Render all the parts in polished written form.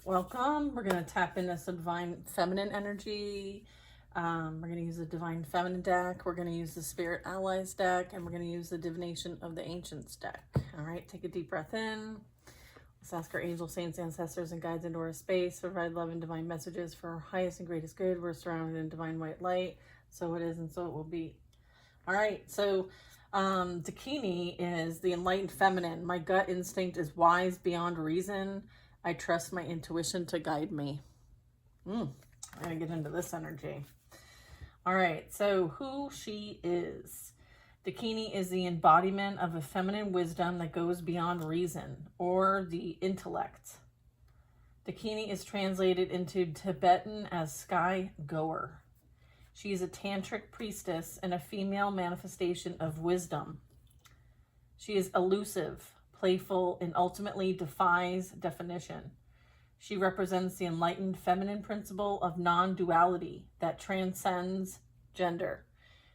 Welcome. We're going to tap into some divine feminine energy. We're going to use the divine feminine deck. We're going to use the spirit allies deck, and we're going to use the divination of the ancients deck. All right, take a deep breath in. Let's ask our angels, saints, ancestors, and guides into our space. Provide love and divine messages for our highest and greatest good. We're surrounded in divine white light. So it is, and so it will be. All right, so Dakini is the enlightened feminine. My gut instinct is wise beyond reason. I trust my intuition to guide me. I'm going to get into this energy. All right, so who she is. Dakini is the embodiment of a feminine wisdom that goes beyond reason or the intellect. Dakini is translated into Tibetan as sky goer. She is a tantric priestess and a female manifestation of wisdom. She is elusive, playful, and ultimately defies definition. She represents the enlightened feminine principle of non-duality that transcends gender.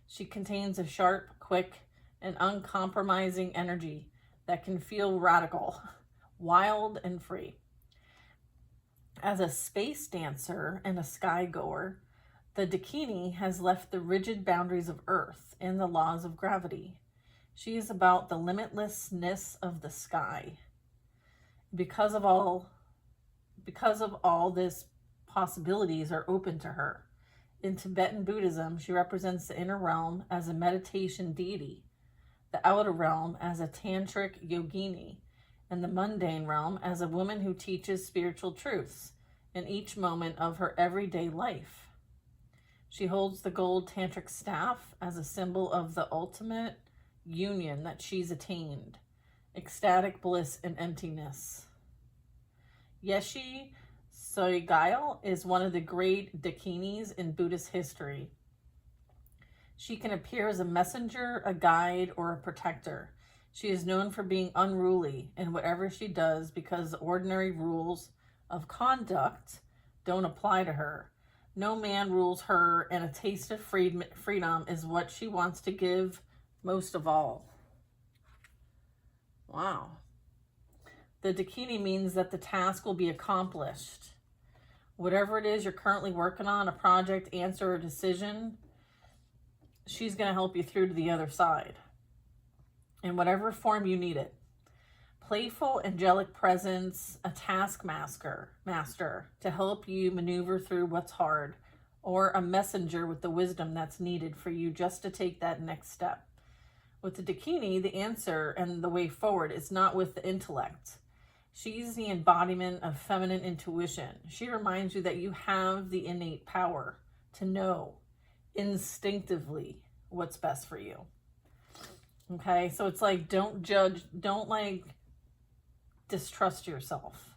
She contains a sharp, quick, and uncompromising energy that can feel radical, wild, and free. As a space dancer and a sky goer, the Dakini has left the rigid boundaries of Earth and the laws of gravity. She is about the limitlessness of the sky. Because of all this, possibilities are open to her. In Tibetan Buddhism, she represents the inner realm as a meditation deity, the outer realm as a tantric yogini, and the mundane realm as a woman who teaches spiritual truths in each moment of her everyday life. She holds the gold tantric staff as a symbol of the ultimate union that she's attained, ecstatic bliss and emptiness. Yeshe Tsogyal is one of the great Dakinis in Buddhist history. She can appear as a messenger, a guide, or a protector. She is known for being unruly in whatever she does because the ordinary rules of conduct don't apply to her. No man rules her, and a taste of freedom is what she wants to give most of all. Wow. The Dakini means that the task will be accomplished. Whatever it is you're currently working on, a project, answer, or decision, she's going to help you through to the other side in whatever form you need it. Playful, angelic presence, a taskmaster to help you maneuver through what's hard, or a messenger with the wisdom that's needed for you just to take that next step. With the Dakini, the answer and the way forward is not with the intellect. She's the embodiment of feminine intuition. She reminds you that you have the innate power to know instinctively what's best for you. Okay, so it's like, don't judge, don't distrust yourself.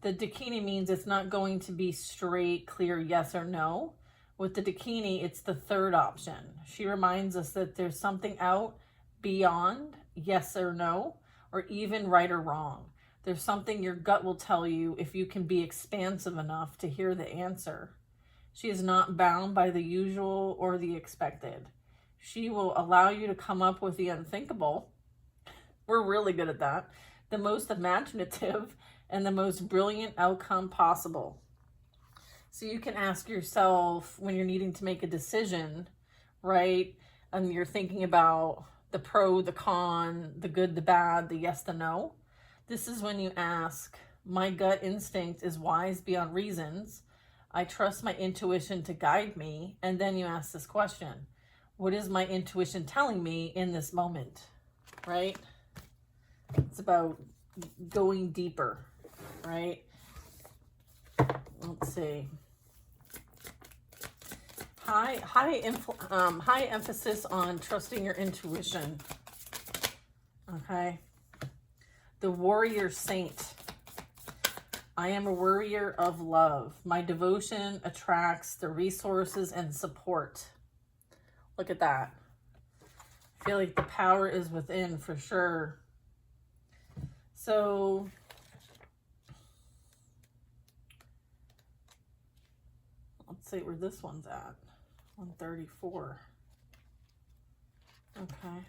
The Dakini means it's not going to be straight, clear yes or no. With the Dakini, it's the third option. She reminds us that there's something out beyond yes or no, or even right or wrong. There's something your gut will tell you if you can be expansive enough to hear the answer. She is not bound by the usual or the expected. She will allow you to come up with the unthinkable. We're really good at that. The most imaginative and the most brilliant outcome possible. So you can ask yourself when you're needing to make a decision, right? And you're thinking about the pro, the con, the good, the bad, the yes, the no. This is when you ask, my gut instinct is wise beyond reasons. I trust my intuition to guide me. And then you ask this question, what is my intuition telling me in this moment, right? It's about going deeper, right? Let's see. High emphasis on trusting your intuition. Okay. The warrior saint. I am a warrior of love. My devotion attracts the resources and support. Look at that. I feel like the power is within for sure. So let's see where this one's at. 134. Okay.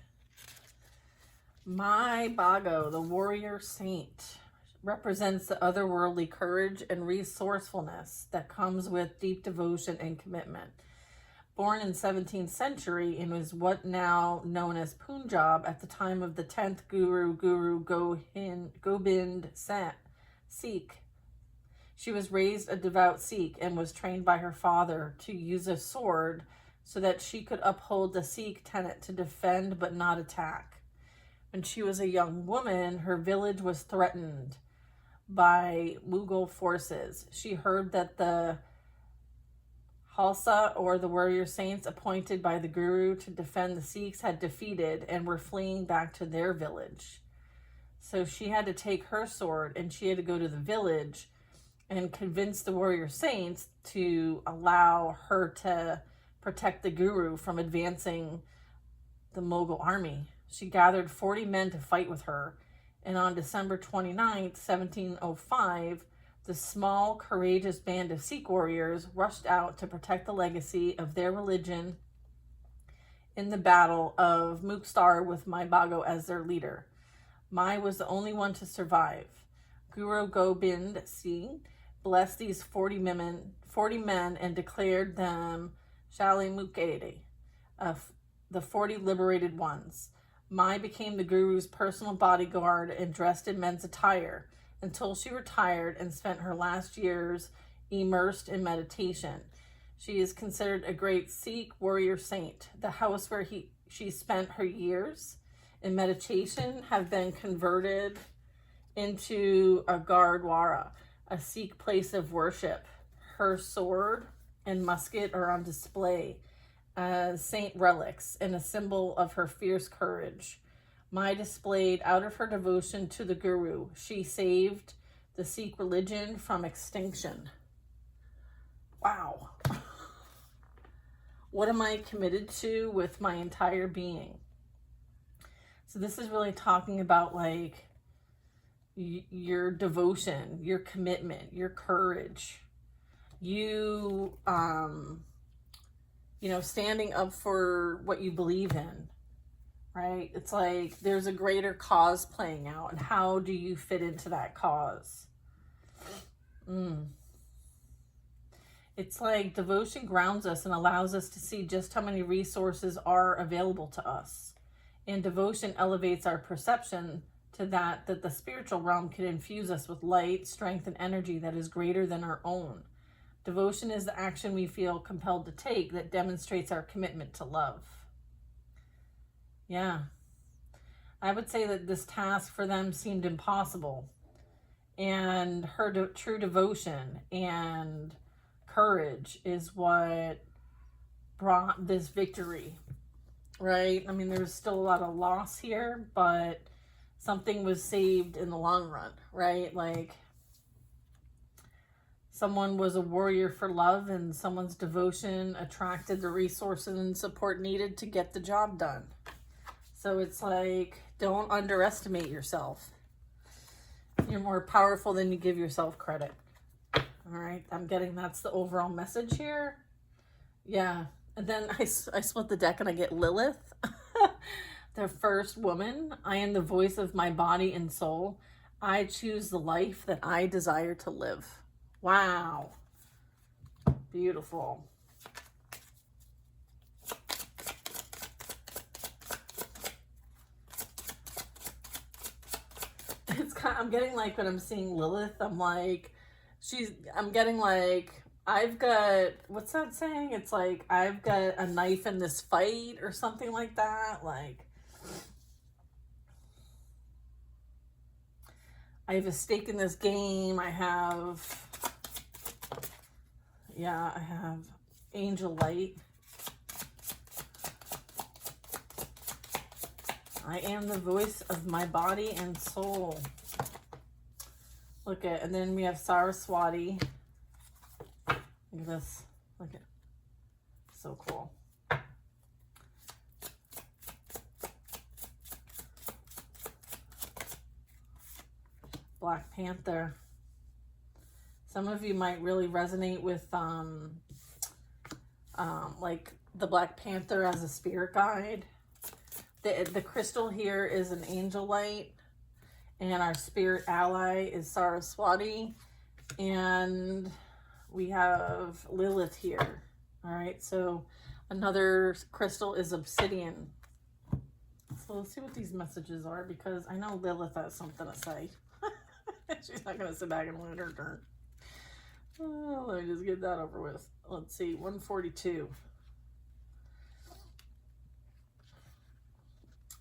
My Bago, the warrior saint. represents the otherworldly courage and resourcefulness that comes with deep devotion and commitment. Born in 17th century and was what now known as Punjab at the time of the 10th Guru, Gobind Sikh. She was raised a devout Sikh and was trained by her father to use a sword so that she could uphold the Sikh tenet to defend but not attack. When she was a young woman, her village was threatened by Mughal forces. She heard that the Khalsa, or the warrior saints appointed by the Guru to defend the Sikhs, had defeated and were fleeing back to their village. So she had to take her sword and she had to go to the village and convince the warrior saints to allow her to protect the Guru from advancing the Mughal army. She gathered 40 men to fight with her, and on December 29th, 1705, the small, courageous band of Sikh warriors rushed out to protect the legacy of their religion in the Battle of Muktsar with Mai Bhago as their leader. Mai was the only one to survive. Guru Gobind Singh blessed these 40 men and declared them Shali Mukade, the 40 liberated ones. Mai became the Guru's personal bodyguard and dressed in men's attire until she retired and spent her last years immersed in meditation. She is considered a great Sikh warrior saint. The house where she spent her years in meditation have been converted into a Gurdwara, a Sikh place of worship. Her sword and musket are on display as saint relics and a symbol of her fierce courage. Mai displayed out of her devotion to the Guru. She saved the Sikh religion from extinction. Wow. What am I committed to with my entire being? So this is really talking about like your devotion, your commitment, your courage, you standing up for what you believe in, right? It's like there's a greater cause playing out, and how do you fit into that cause? It's like devotion grounds us and allows us to see just how many resources are available to us. And devotion elevates our perception to that the spiritual realm can infuse us with light, strength, and energy that is greater than our own. Devotion is the action we feel compelled to take that demonstrates our commitment to love. Yeah. I would say that this task for them seemed impossible. And her true devotion and courage is what brought this victory, right? I mean, there's still a lot of loss here, but something was saved in the long run, right? Like, someone was a warrior for love, and someone's devotion attracted the resources and support needed to get the job done. So it's like, don't underestimate yourself. You're more powerful than you give yourself credit. All right, I'm getting that's the overall message here. Yeah, and then I split the deck and I get Lilith, the first woman. I am the voice of my body and soul. I choose the life that I desire to live. Wow. Beautiful. I'm getting like when I'm seeing Lilith, I'm getting like, I've got, what's that saying? It's like, I've got a knife in this fight or something like that. Like, I have a stake in this game. I have angel light. I am the voice of my body and soul. Look at, and then we have Saraswati. Look at this. Look at, so cool. Black Panther. Some of you might really resonate with like the Black Panther as a spirit guide. The crystal here is an angel light, And our spirit ally is Saraswati. And we have Lilith here. All right, so another crystal is obsidian. So let's see what these messages are, because I know Lilith has something to say. She's not going to sit back and wait her turn. Oh, let me just get that over with. Let's see, 142.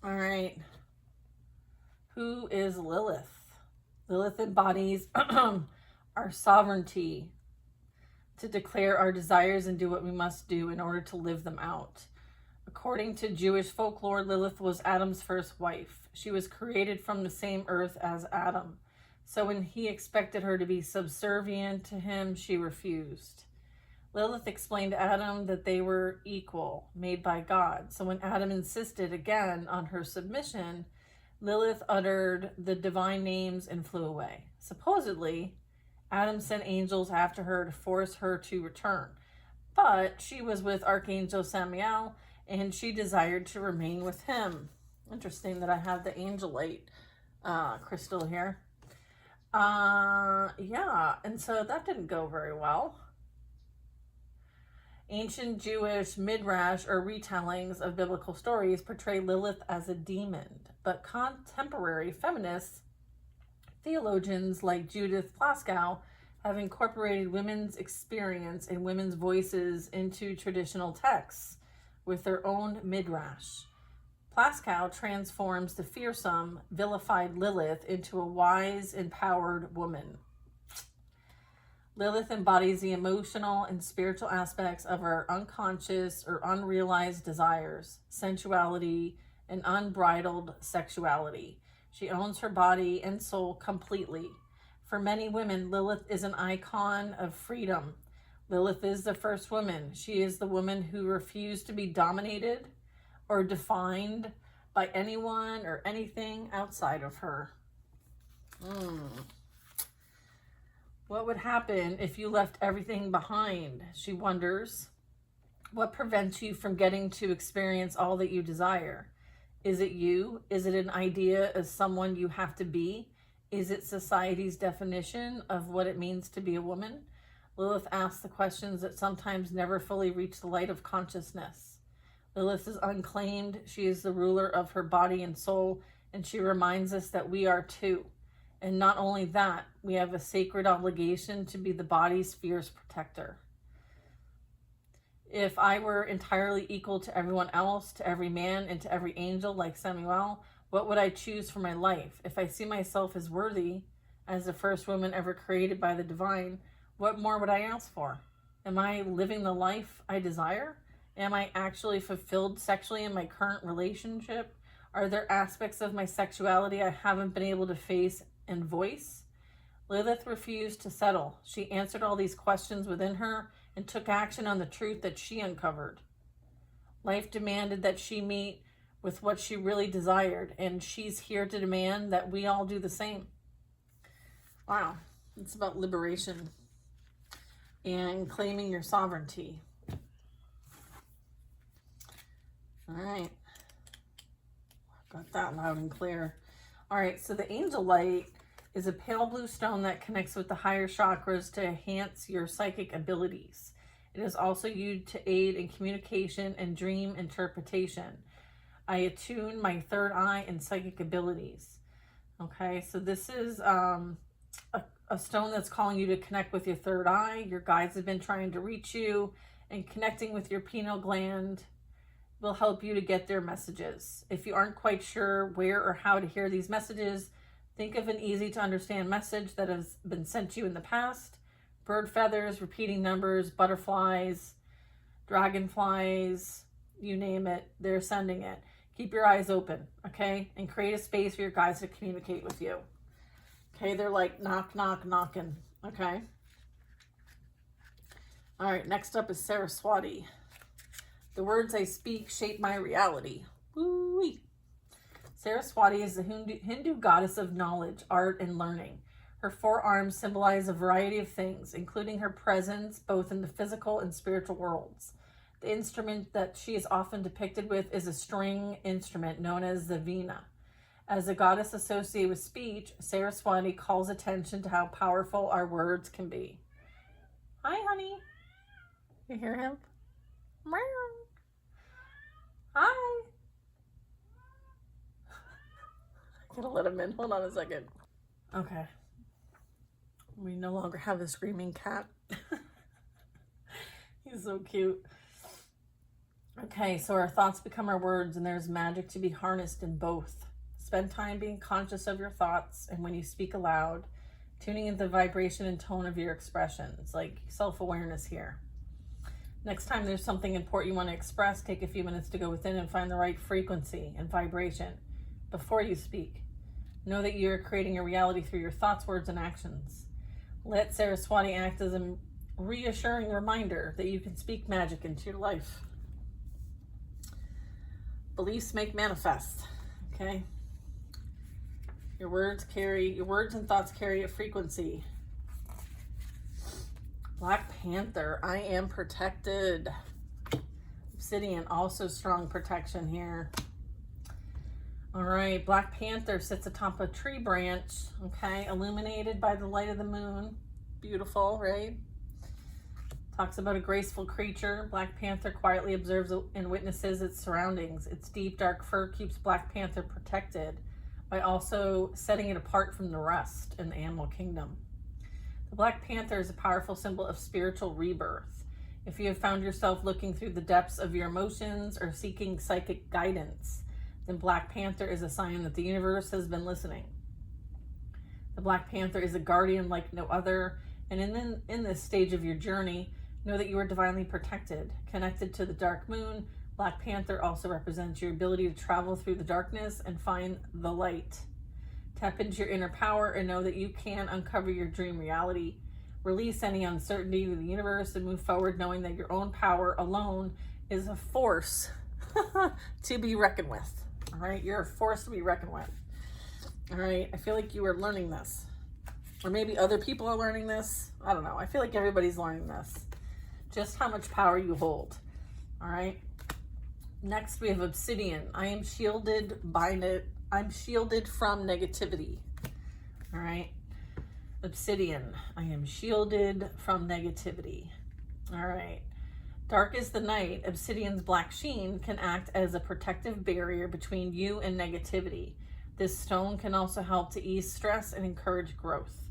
All right. Who is Lilith? Lilith embodies our sovereignty to declare our desires and do what we must do in order to live them out. According to Jewish folklore, Lilith was Adam's first wife. She was created from the same earth as Adam. So when he expected her to be subservient to him, she refused. Lilith explained to Adam that they were equal, made by God. So when Adam insisted again on her submission, Lilith uttered the divine names and flew away. Supposedly, Adam sent angels after her to force her to return. But she was with Archangel Samael, and she desired to remain with him. Interesting that I have the angelite crystal here. Yeah, and so that didn't go very well. Ancient Jewish midrash or retellings of biblical stories portray Lilith as a demon, but contemporary feminists, theologians like Judith Plaskow, have incorporated women's experience and women's voices into traditional texts with their own midrash. Plaskow transforms the fearsome, vilified Lilith into a wise, empowered woman. Lilith embodies the emotional and spiritual aspects of our unconscious or unrealized desires, sensuality, and unbridled sexuality. She owns her body and soul completely. For many women, Lilith is an icon of freedom. Lilith is the first woman. She is the woman who refused to be dominated or defined by anyone or anything outside of her. What would happen if you left everything behind? She wonders. What prevents you from getting to experience all that you desire? Is it you? Is it an idea of someone you have to be? Is it society's definition of what it means to be a woman? Lilith asks the questions that sometimes never fully reach the light of consciousness. Lilith is unclaimed. She is the ruler of her body and soul, and she reminds us that we are too. And not only that, we have a sacred obligation to be the body's fierce protector. If I were entirely equal to everyone else, to every man, and to every angel like Samuel, what would I choose for my life? If I see myself as worthy, as the first woman ever created by the divine, what more would I ask for? Am I living the life I desire? Am I actually fulfilled sexually in my current relationship? Are there aspects of my sexuality I haven't been able to face and voice? Lilith refused to settle. She answered all these questions within her and took action on the truth that she uncovered. Life demanded that she meet with what she really desired, and she's here to demand that we all do the same. Wow, it's about liberation and claiming your sovereignty. All right, got that loud and clear. All right, so the angel light is a pale blue stone that connects with the higher chakras to enhance your psychic abilities. It is also used to aid in communication and dream interpretation. I attune my third eye and psychic abilities. Okay, so this is a stone that's calling you to connect with your third eye. Your guides have been trying to reach you, and connecting with your pineal gland will help you to get their messages. If you aren't quite sure where or how to hear these messages, think of an easy to understand message that has been sent to you in the past. Bird feathers, repeating numbers, butterflies, dragonflies, you name it, they're sending it. Keep your eyes open, okay? And create a space for your guides to communicate with you. Okay, they're like knock, knock, knocking, okay? All right, next up is Saraswati. The words I speak shape my reality. Woo-wee. Saraswati is the Hindu goddess of knowledge, art, and learning. Her four arms symbolize a variety of things, including her presence both in the physical and spiritual worlds. The instrument that she is often depicted with is a string instrument known as the veena. As a goddess associated with speech, Saraswati calls attention to how powerful our words can be. Hi, honey. You hear him? Meow. Hi. I'm gonna let him in. Hold on a second. Okay. We no longer have a screaming cat. He's so cute. Okay, so our thoughts become our words, and there's magic to be harnessed in both. Spend time being conscious of your thoughts, and when you speak aloud, tuning into the vibration and tone of your expressions, like self-awareness here. Next time there's something important you want to express, take a few minutes to go within and find the right frequency and vibration before you speak. Know that you're creating a reality through your thoughts, words, and actions. Let Saraswati act as a reassuring reminder that you can speak magic into your life. Beliefs make manifest, okay? Your words and thoughts carry a frequency. Black Panther, I am protected. Obsidian, also strong protection here. All right, Black Panther sits atop a tree branch, okay, illuminated by the light of the moon. Beautiful, right? Talks about a graceful creature. Black Panther quietly observes and witnesses its surroundings. Its deep, dark fur keeps Black Panther protected by also setting it apart from the rest in the animal kingdom. The Black Panther is a powerful symbol of spiritual rebirth. If you have found yourself looking through the depths of your emotions or seeking psychic guidance, then Black Panther is a sign that the universe has been listening. The Black Panther is a guardian like no other, and in this stage of your journey, know that you are divinely protected. Connected to the dark moon, Black Panther also represents your ability to travel through the darkness and find the light. Tap into your inner power and know that you can uncover your dream reality. Release any uncertainty to the universe and move forward knowing that your own power alone is a force to be reckoned with. All right, you're a force to be reckoned with. All right, I feel like you are learning this. Or maybe other people are learning this. I don't know. I feel like everybody's learning this. Just how much power you hold. All right. Next, we have Obsidian. I am shielded I'm shielded from negativity. All right. Obsidian. I am shielded from negativity. All right. Dark as the night, Obsidian's black sheen can act as a protective barrier between you and negativity. This stone can also help to ease stress and encourage growth.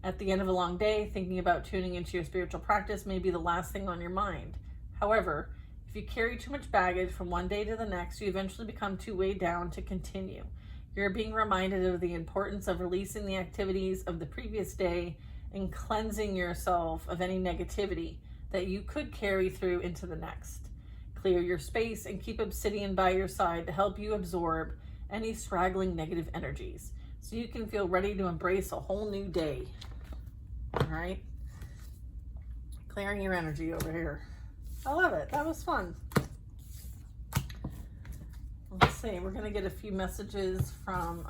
At the end of a long day, thinking about tuning into your spiritual practice may be the last thing on your mind. However, if you carry too much baggage from one day to the next, you eventually become too weighed down to continue. You're being reminded of the importance of releasing the activities of the previous day and cleansing yourself of any negativity that you could carry through into the next. Clear your space and keep Obsidian by your side to help you absorb any straggling negative energies so you can feel ready to embrace a whole new day. All right? Clearing your energy over here. I love it. That was fun. Let's see. We're going to get a few messages from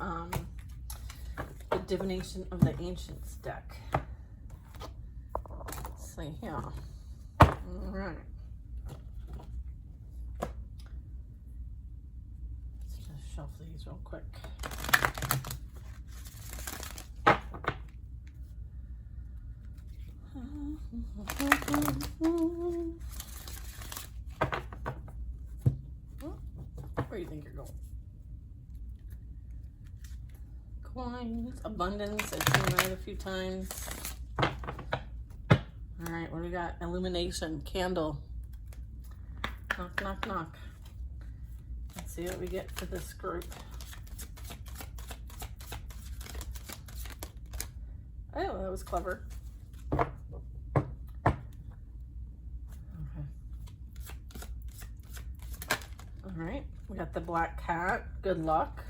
the Divination of the Ancients deck. Let's see here. All right. Let's just shuffle these real quick. Where do you think you're going? Coins, abundance. I've seen that a few times. All right, what do we got? Illumination, candle. Knock, knock, knock. Let's see what we get for this group. Oh, that was clever. Okay. All right, we got the black cat. Good luck.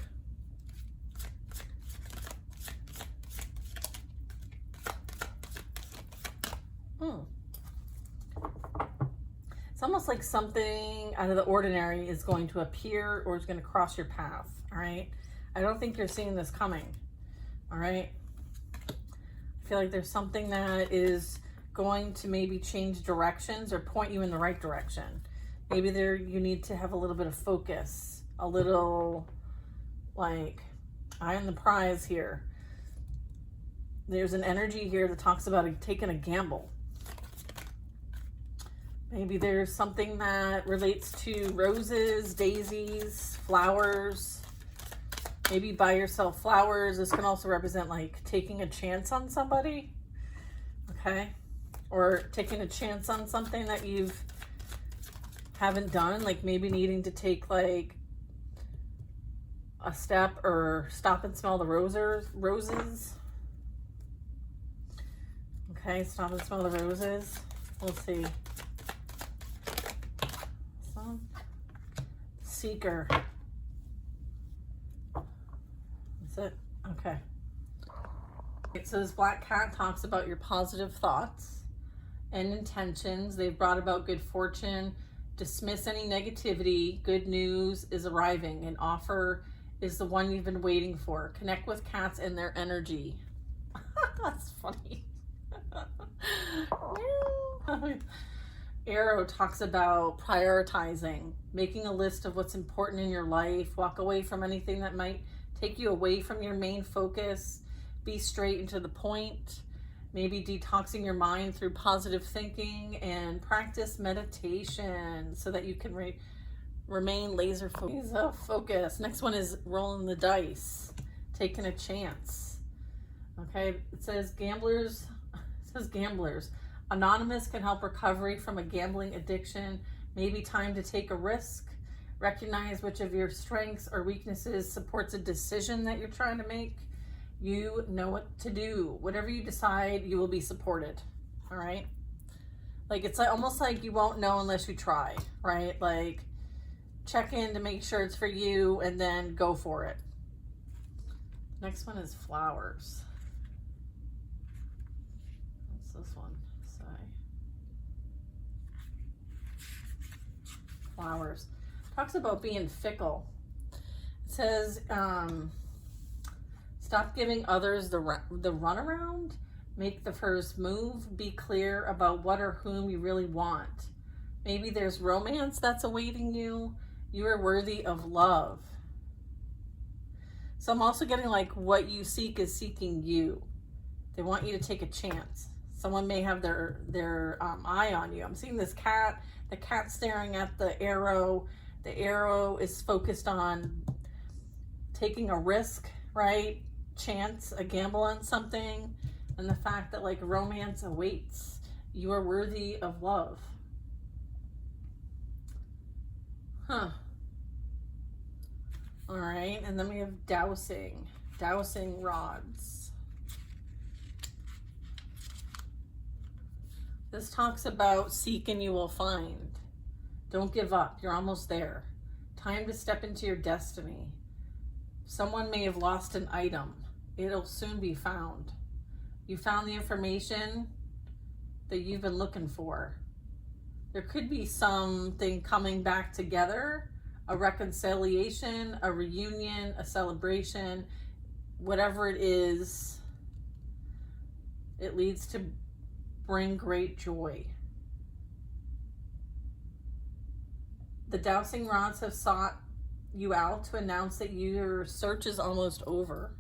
It's almost like something out of the ordinary is going to appear or is going to cross your path. All right. I don't think you're seeing this coming. All right. I feel like there's something that is going to maybe change directions or point you in the right direction. Maybe you need to have a little bit of focus, a little like Eye on the prize here. There's an energy here that talks about taking a gamble. Maybe there's something that relates to roses, daisies, flowers. Maybe buy yourself flowers. This can also represent like taking a chance on somebody. Okay. Or taking a chance on something that haven't done. Like maybe needing to take like a step or stop and smell the roses. Okay, stop and smell the roses. We'll see. Seeker. That's it. Okay. So this black cat talks about your positive thoughts and intentions. They've brought about good fortune. Dismiss any negativity. Good news is arriving. An offer is the one you've been waiting for. Connect with cats and their energy. That's funny. Arrow talks about prioritizing, making a list of what's important in your life, walk away from anything that might take you away from your main focus, be straight and to the point, maybe detoxing your mind through positive thinking, and practice meditation so that you can remain laser focused. Next one is rolling the dice, taking a chance. Okay, it says gamblers. Anonymous can help recovery from a gambling addiction. Maybe time to take a risk. Recognize which of your strengths or weaknesses supports a decision that you're trying to make. You know what to do. Whatever you decide, you will be supported. All right? Like it's like, almost like you won't know unless you try, right? Like check in to make sure it's for you and then go for it. Next one is flowers. What's this one? Flowers. Talks about being fickle. It says, stop giving others the runaround. Make the first move. Be clear about what or whom you really want. Maybe there's romance that's awaiting you. You are worthy of love. So I'm also getting like what you seek is seeking you. They want you to take a chance. Someone may have their eye on you. I'm seeing this cat. The cat staring at the arrow. The arrow is focused on taking a risk, right? Chance, a gamble on something. And the fact that like romance awaits. You are worthy of love. Huh. All right. And then we have dowsing. Dowsing rods. This talks about seek and you will find. Don't give up. You're almost there. Time to step into your destiny. Someone may have lost an item. It'll soon be found. You found the information that you've been looking for. There could be something coming back together, a reconciliation, a reunion, a celebration, whatever it is, it leads to bring great joy. The dowsing rods have sought you out to announce that your search is almost over.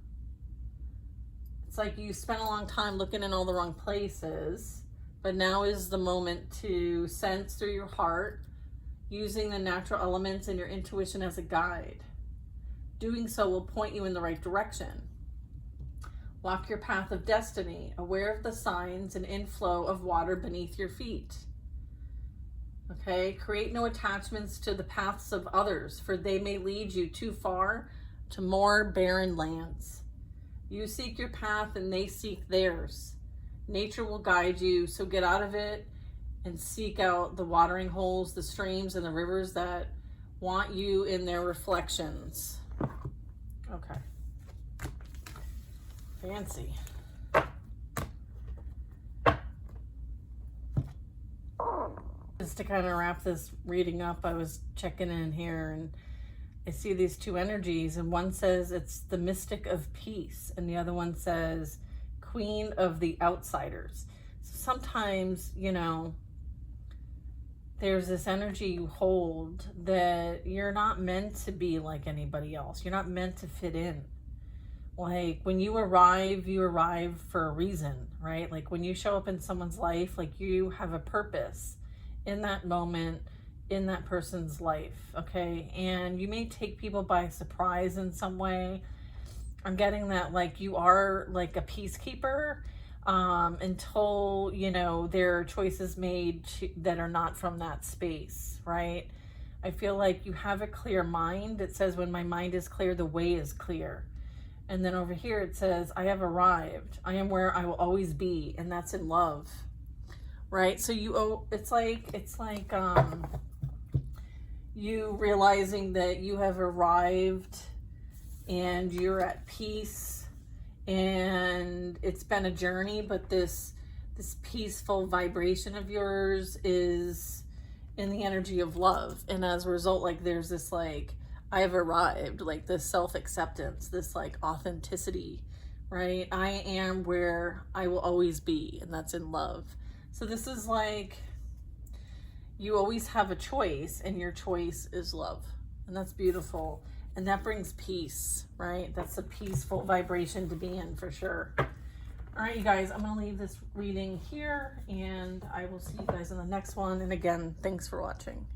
It's like you spent a long time looking in all the wrong places, but now is the moment to sense through your heart, using the natural elements and your intuition as a guide. Doing so will point you in the right direction. Walk your path of destiny, aware of the signs and inflow of water beneath your feet. Okay, create no attachments to the paths of others, for they may lead you too far to more barren lands. You seek your path and they seek theirs. Nature will guide you, so get out of it and seek out the watering holes, the streams, and the rivers that want you in their reflections. Okay. Fancy. Just to kind of wrap this reading up, I was checking in here and I see these two energies, and one says it's the mystic of peace and the other one says queen of the outsiders. So sometimes, you know, there's this energy you hold that you're not meant to be like anybody else. You're not meant to fit in. Like when you arrive for a reason, right? Like when you show up in someone's life, like you have a purpose in that moment, in that person's life, okay? And you may take people by surprise in some way. I'm getting that like you are like a peacekeeper until, you know, there are choices made that are not from that space, right? I feel like you have a clear mind. It says, when my mind is clear, the way is clear. And then over here it says, I have arrived. I am where I will always be. And that's in love, right? So it's like you realizing that you have arrived and you're at peace, and it's been a journey, but this peaceful vibration of yours is in the energy of love. And as a result, like there's this like, I have arrived, like this self-acceptance, this like authenticity, right? I am where I will always be, and that's in love. So this is like, you always have a choice, and your choice is love. And that's beautiful. And that brings peace, right? That's a peaceful vibration to be in for sure. All right, you guys, I'm going to leave this reading here, and I will see you guys in the next one. And again, thanks for watching.